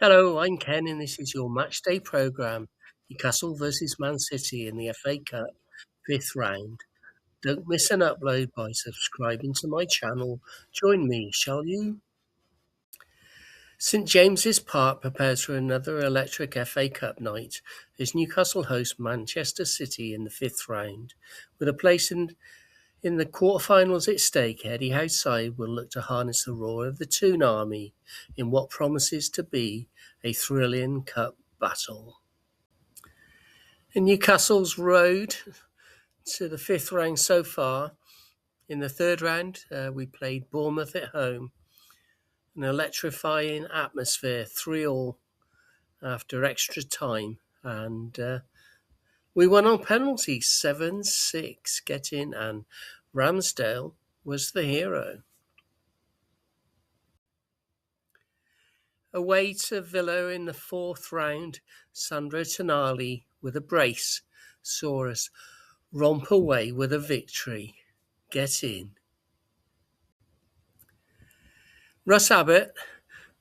Hello, I'm Ken, and this is your Matchday programme. Newcastle versus Man City in the FA Cup, fifth round. Don't miss an upload by subscribing to my channel. Join me, shall you? St James's Park prepares for another electric FA Cup night as Newcastle host Manchester City in the fifth round. With a place in the quarterfinals at stake, Eddie Howe's side will look to harness the roar of the Toon army in what promises to be a thrilling cup battle. In Newcastle's road to the fifth round so far, in the third round, we played Bournemouth at home. An electrifying atmosphere, 3-3 after extra time, and we won on penalties, 7-6 getting, and Ramsdale was the hero. Away to Villa in the fourth round, Sandro Tonali with a brace saw us romp away with a victory. Get in. Russ Abbott,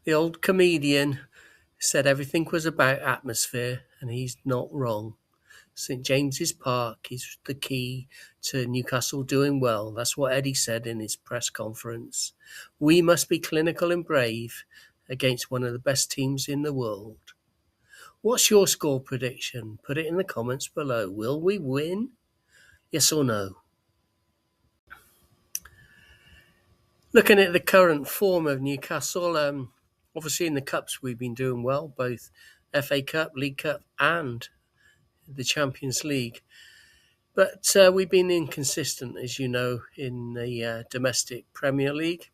the old comedian, said everything was about atmosphere, and he's not wrong. St James's Park is the key to Newcastle doing well. That's what Eddie said in his press conference. We must be clinical and brave against one of the best teams in the world. What's your score prediction? Put it in the comments below. Will we win? Yes or no? Looking at the current form of Newcastle, obviously in the Cups we've been doing well, both FA Cup, League Cup and the Champions League. But we've been inconsistent, as you know, in the domestic Premier League.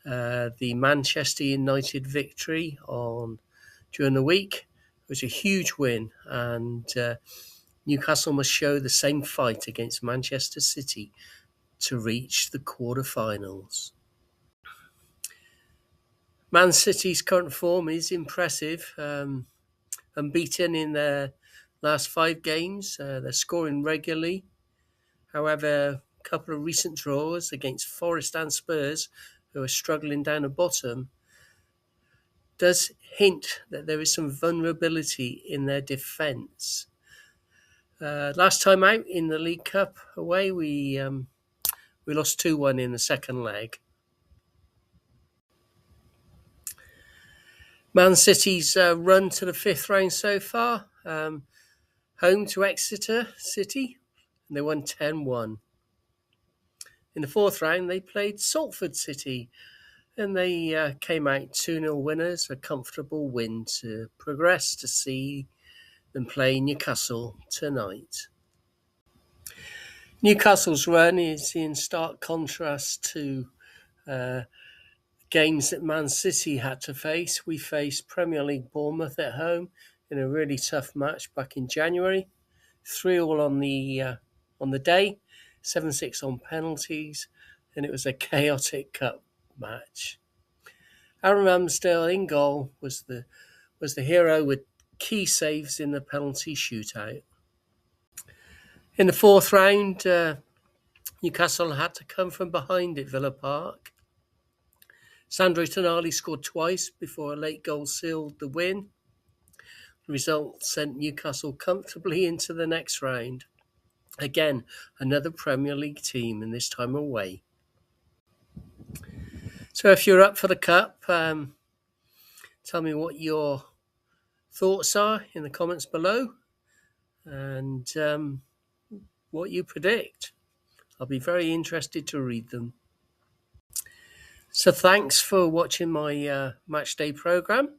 The Manchester United victory during the week was a huge win, and Newcastle must show the same fight against Manchester City to reach the quarterfinals. Man City's current form is impressive, unbeaten in their last 5 games. They're scoring regularly. However, a couple of recent draws against Forest and Spurs, who are struggling down the bottom, does hint that there is some vulnerability in their defence. Last time out in the League Cup away, we lost 2-1 in the second leg. Man City's run to the fifth round so far, home to Exeter City, and they won 10-1. In the fourth round, they played Salford City, and they came out 2-0 winners, a comfortable win to progress to see them play Newcastle tonight. Newcastle's run is in stark contrast to games that Man City had to face. We faced Premier League Bournemouth at home in a really tough match back in January. 3-3 on the day, 7-6 on penalties, and it was a chaotic cup match. Aaron Ramsdale in goal was the hero with key saves in the penalty shootout. In the fourth round, Newcastle had to come from behind at Villa Park. Sandro Tonali scored twice before a late goal sealed the win. The result sent Newcastle comfortably into the next round. Again, another Premier League team, and this time away. So if you're up for the Cup, tell me what your thoughts are in the comments below, and what you predict. I'll be very interested to read them. So thanks for watching my Matchday programme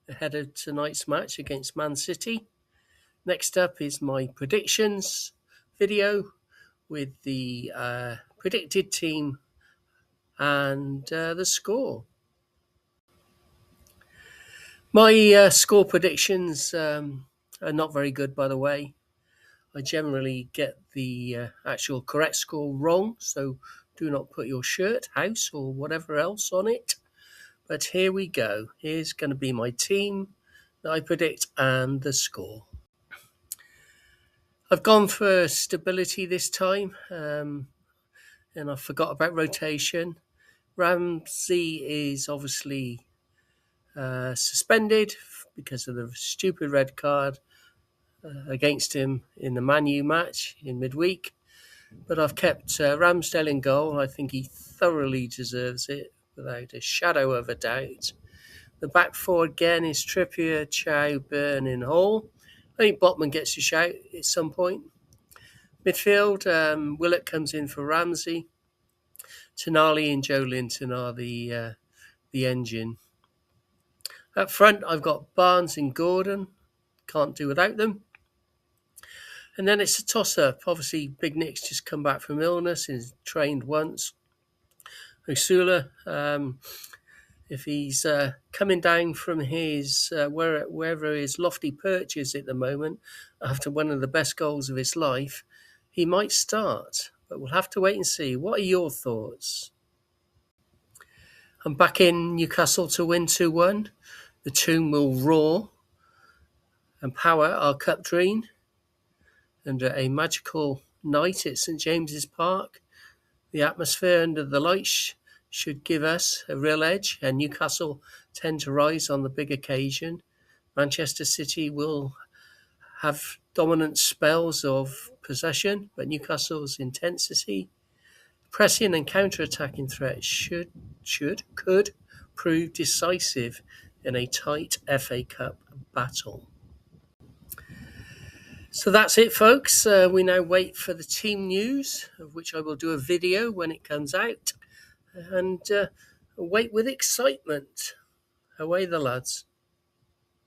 ahead of tonight's match against Man City. Next up is my predictions video with the predicted team and the score. My score predictions are not very good, by the way. I generally get the actual correct score wrong, so do not put your shirt, house, or whatever else on it. But here we go. Here's going to be my team that I predict and the score. I've gone for stability this time, and I forgot about rotation. Ramsey is obviously suspended because of the stupid red card against him in the Man U match in midweek. But I've kept Ramsdale in goal. I think he thoroughly deserves it without a shadow of a doubt. The back four again is Trippier, Chow, Burn and Hall. I think Botman gets a shout at some point. Midfield, Willett comes in for Ramsey. Tonali and Joe Linton are the engine. Up front, I've got Barnes and Gordon. Can't do without them. And then it's a toss-up. Obviously, Big Nick's just come back from illness. He's trained once. Usula, if he's coming down from his wherever his lofty perch is at the moment, after one of the best goals of his life, he might start. But we'll have to wait and see. What are your thoughts? I'm back in Newcastle to win 2-1. The Toon will roar and power our cup dream under a magical night at St James's Park. The atmosphere under the lights should give us a real edge, and Newcastle tend to rise on the big occasion. Manchester City will have dominant spells of possession, but Newcastle's intensity, pressing and counter-attacking threats could prove decisive in a tight FA Cup battle. So that's it, folks. We now wait for the team news, of which I will do a video when it comes out, and wait with excitement. Away the lads.